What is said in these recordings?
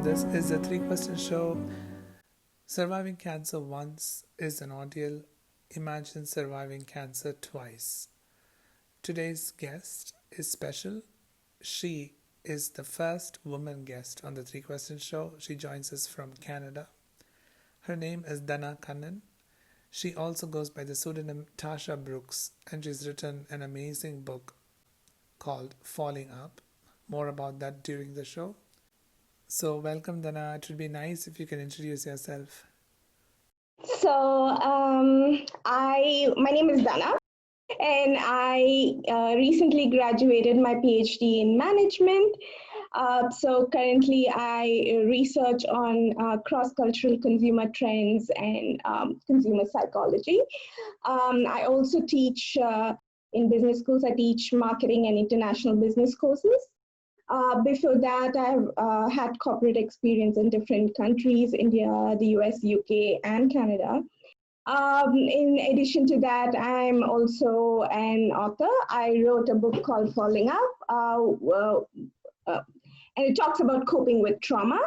This is a three-question show. Surviving cancer once is an ordeal. Imagine surviving cancer twice. Today's guest is special. She is the first woman guest on the Three Question Show. She joins us from Canada. Her name is Dhana Kannan. She also goes by the pseudonym Tasha Brooks, and she's written an amazing book called Falling Up. More about that during the show. So, welcome, Dhana. It would be nice if you can introduce yourself. My name is Dhana, and I recently graduated my PhD in management. So currently, I research on cross-cultural consumer trends and consumer psychology. I also teach in business schools. I teach marketing and international business courses. Before that, I've had corporate experience in different countries, India, the US, UK, and Canada. In addition to that, I'm also an author. I wrote a book called Falling Up, and it talks about coping with trauma.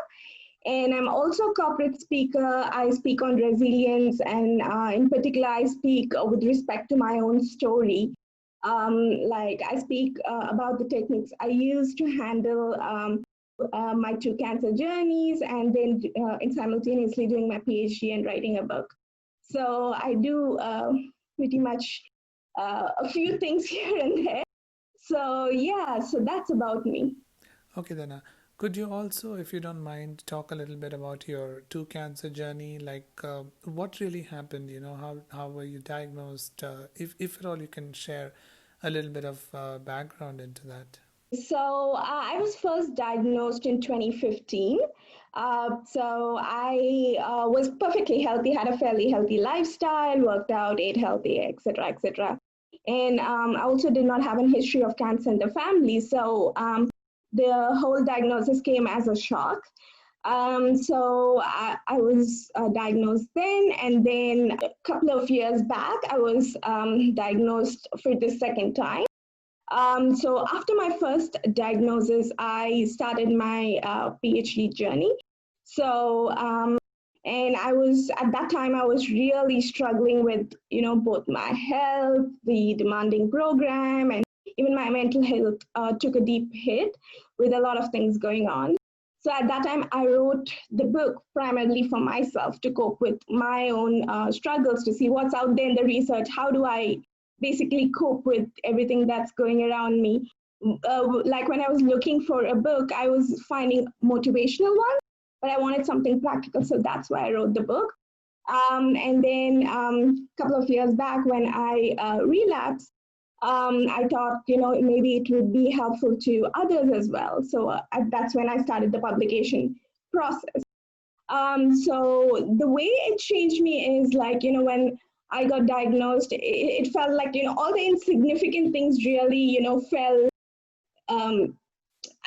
And I'm also a corporate speaker. I speak on resilience, and in particular, I speak with respect to my own story. Like I speak about the techniques I use to handle my two cancer journeys, and then simultaneously doing my PhD and writing a book. So I do pretty much a few things here and there. So yeah, so that's about me. Okay, Dana. Could you also, if you don't mind, talk a little bit about your two cancer journey? Like, what really happened? How were you diagnosed? If at all, you can share a little bit of background into that. So I was first diagnosed in 2015. So I was perfectly healthy, had a fairly healthy lifestyle, worked out, ate healthy, etc., etc. And I also did not have a history of cancer in the family. So the whole diagnosis came as a shock. So I was diagnosed then, and then a couple of years back, I was diagnosed for the second time. So after my first diagnosis, I started my PhD journey. So, and I was at that time I was really struggling with both my health, the demanding program, and even my mental health took a deep hit with a lot of things going on. So at that time, I wrote the book primarily for myself to cope with my own struggles, to see what's out there in the research. How do I basically cope with everything that's going around me? Like when I was looking for a book, I was finding motivational ones, but I wanted something practical. So that's why I wrote the book. And then a couple of years back when I relapsed, I thought, maybe it would be helpful to others as well. So that's when I started the publication process. So the way it changed me is like, when I got diagnosed, it felt like, all the insignificant things really, fell.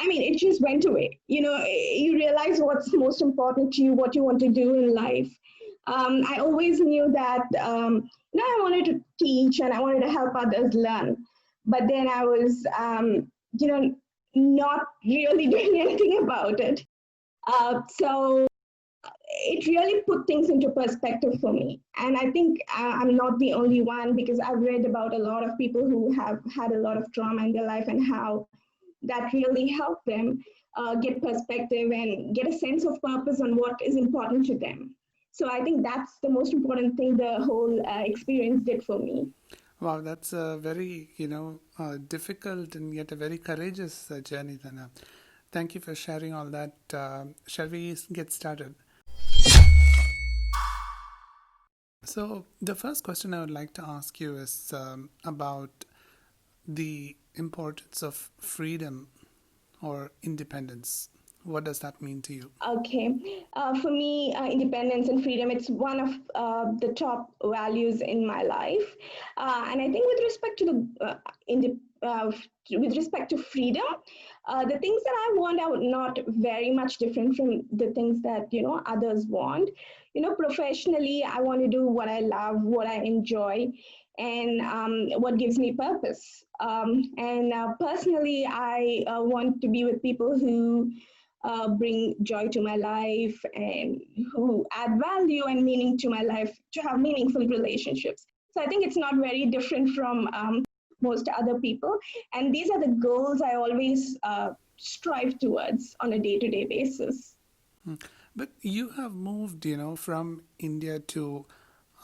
It just went away. You realize what's most important to you, what you want to do in life. I always knew that, I wanted to teach and I wanted to help others learn. But then I was, not really doing anything about it. So it really put things into perspective for me. And I think I'm not the only one, because I've read about a lot of people who have had a lot of trauma in their life and how that really helped them get perspective and get a sense of purpose on what is important to them. So I think that's the most important thing the whole experience did for me. Wow, that's a very, difficult and yet a very courageous journey, Dana. Thank you for sharing all that. Shall we get started? So, the first question I would like to ask you is about the importance of freedom or independence. What does that mean to you? Okay. For me, independence and freedom, it's one of the top values in my life. And I think with respect to with respect to freedom, the things that I want are not very much different from the things that, others want. Professionally, I want to do what I love, what I enjoy, and what gives me purpose. And personally, I want to be with people who bring joy to my life and who add value and meaning to my life to have meaningful relationships. So I think it's not very different from most other people. And these are the goals I always strive towards on a day-to-day basis. But you have moved, from India to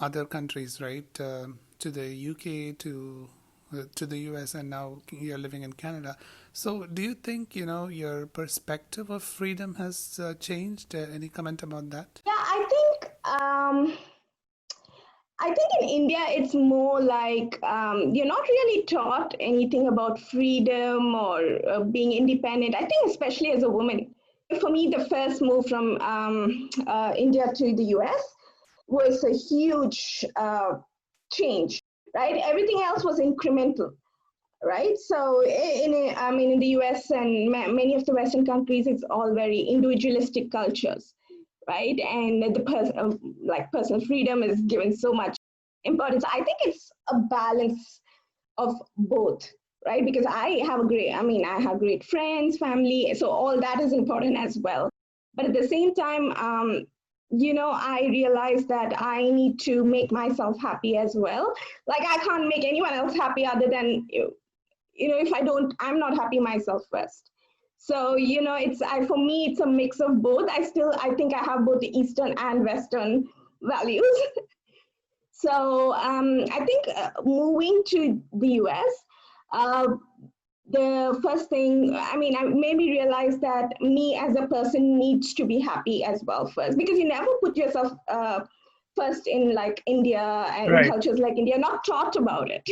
other countries, right? To the UK, to the US, and now you're living in Canada. So, do you think your perspective of freedom has changed? Any comment about that? Yeah, I think in India it's more like you're not really taught anything about freedom or being independent. I think especially as a woman. For me, the first move from India to the US was a huge change, right? Everything else was incremental, right? So in the US and many of the Western countries, it's all very individualistic cultures, right? And like personal freedom is given so much importance. I think it's a balance of both, right? Because I have great friends, family, so all that is important as well. But at the same time, I realized that I need to make myself happy as well. Like I can't make anyone else happy other than if I'm not happy myself first. So for me it's a mix of both. I think I have both the Eastern and Western values. So I think moving to the US, uh, the first thing, I made me realize that me as a person needs to be happy as well first, because you never put yourself first in like India and Right. cultures like India, not taught about it.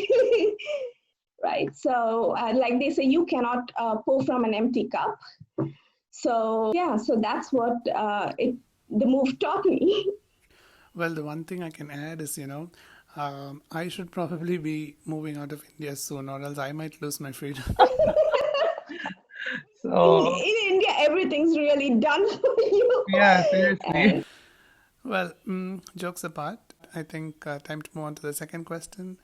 Right? So, like they say, you cannot pour from an empty cup. So, yeah, so that's what the move taught me. Well, the one thing I can add is, I should probably be moving out of India soon, or else I might lose my freedom. So, In India, everything's really done for you. yeah, seriously. And Well, jokes apart, I think time to move on to the second question.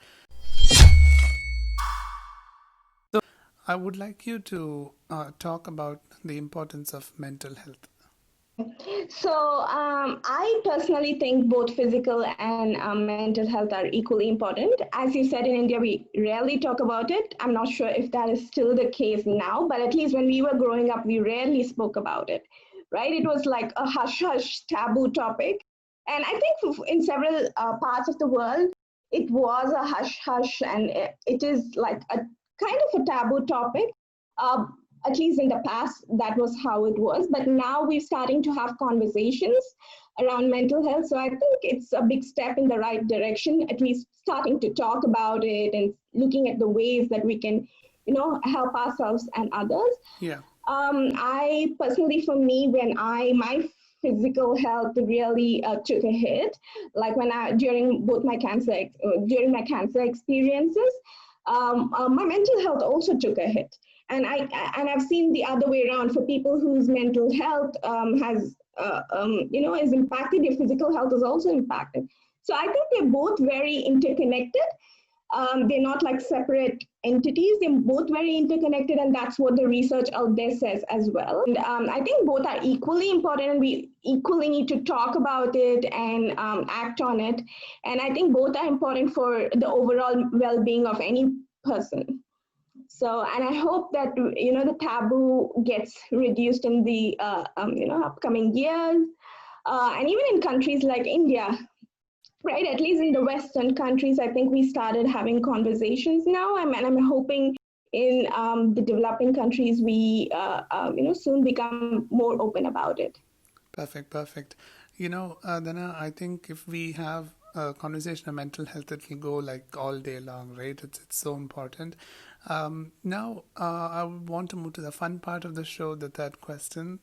So, I would like you to talk about the importance of mental health. so I personally think both physical and mental health are equally important. As you said, in India, we rarely talk about it. I'm not sure if that is still the case now, but at least when we were growing up, we rarely spoke about it, right? It was like a hush hush taboo topic. And I think in several parts of the world, it was a hush hush, and it is like a kind of a taboo topic. Uh, at least in the past, that was how it was. But now we're starting to have conversations around mental health. So I think it's a big step in the right direction, at least starting to talk about it and looking at the ways that we can, help ourselves and others. Yeah. I personally, for me, when my physical health really took a hit, like when I during my cancer experiences, my mental health also took a hit. And I've seen the other way around for people whose mental health is impacted. Their physical health is also impacted. So I think they're both very interconnected. They're not like separate entities. They're both very interconnected, and that's what the research out there says as well. And I think both are equally important, and we equally need to talk about it and act on it. And I think both are important for the overall well-being of any person. So, and I hope that the taboo gets reduced in the upcoming years, and even in countries like India, right? At least in the Western countries, I think we started having conversations now. I'm hoping in the developing countries we soon become more open about it. Perfect, perfect. Dana, I think if we have a conversation on mental health, it will go like all day long, right? It's so important. Now, I would want to move to the fun part of the show, the third question.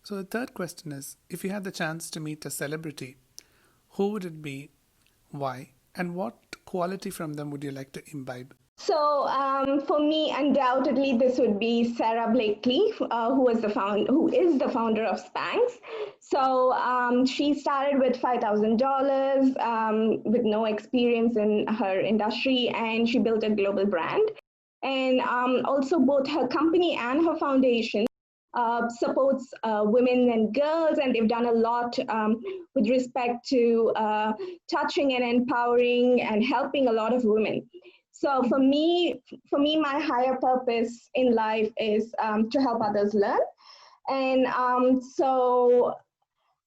So, the third question is, if you had the chance to meet a celebrity, who would it be, why, and what quality from them would you like to imbibe? So for me, undoubtedly, this would be Sarah Blakely, who is the founder of Spanx. So she started with $5,000 with no experience in her industry, and she built a global brand. And also, both her company and her foundation supports women and girls, and they've done a lot with respect to touching and empowering and helping a lot of women. So for me, my higher purpose in life is to help others learn. And so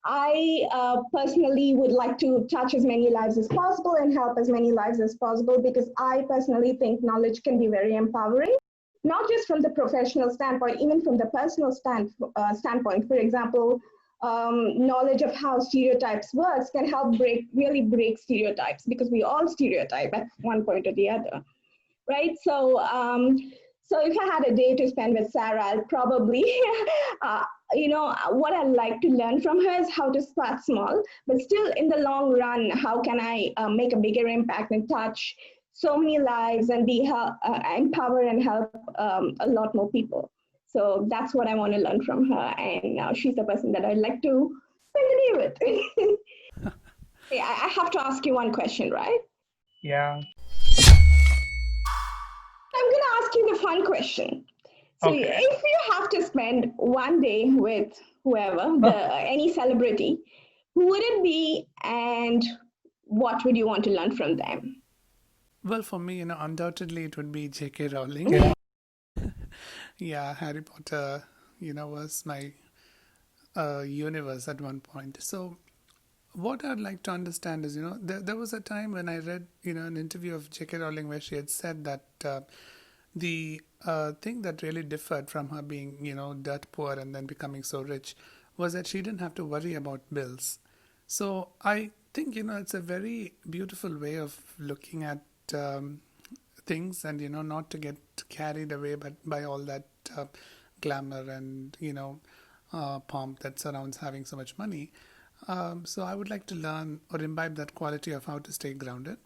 I personally would like to touch as many lives as possible and help as many lives as possible, because I personally think knowledge can be very empowering, not just from the professional standpoint, even from the personal standpoint. For example, knowledge of how stereotypes works can help really break stereotypes, because we all stereotype at one point or the other, right? So if I had a day to spend with Sarah, I'll probably, what I like to learn from her is how to start small, but still in the long run, how can I make a bigger impact and touch so many lives and empower and help a lot more people. So that's what I want to learn from her, and she's the person that I'd like to spend the day with. Hey, I have to ask you one question, right? Yeah. I'm going to ask you the fun question. So Okay. if you have to spend one day with whoever, any celebrity, who would it be, and what would you want to learn from them? Well, for me, undoubtedly it would be J.K. Rowling. Yeah. Yeah, Harry Potter, was my universe at one point. So, what I'd like to understand is, there was a time when I read, an interview of J.K. Rowling where she had said that the thing that really differed from her being, dirt poor and then becoming so rich was that she didn't have to worry about bills. So I think, it's a very beautiful way of looking at things, and, not to get carried away by all that glamour and, pomp that surrounds having so much money. So I would like to learn or imbibe that quality of how to stay grounded.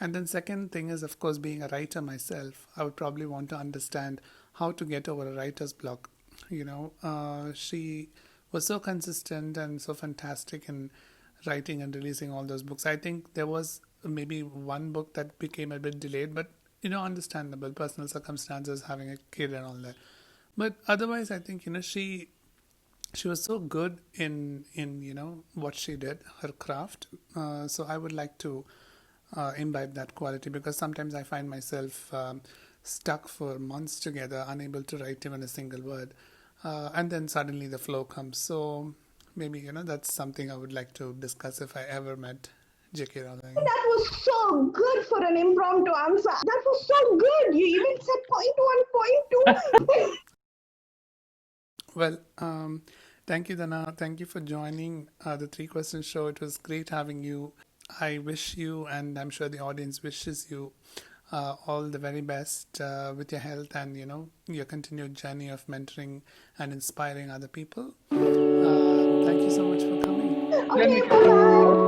And then second thing is, of course, being a writer myself, I would probably want to understand how to get over a writer's block. She was so consistent and so fantastic in writing and releasing all those books. I think there was maybe one book that became a bit delayed, but understandable, personal circumstances, having a kid and all that. But otherwise, I think she was so good in what she did, her craft. So I would like to imbibe that quality, because sometimes I find myself stuck for months together, unable to write even a single word, and then suddenly the flow comes. So maybe that's something I would like to discuss if I ever met J.K. Rowling. That was so good for an impromptu answer. That was so good. You even said point one, point two. Well, thank you, Dhana. Thank you for joining the Three Question Show. It was great having you. I wish you, and I'm sure the audience wishes you, all the very best with your health and your continued journey of mentoring and inspiring other people. Thank you so much for coming. Okay, bye bye.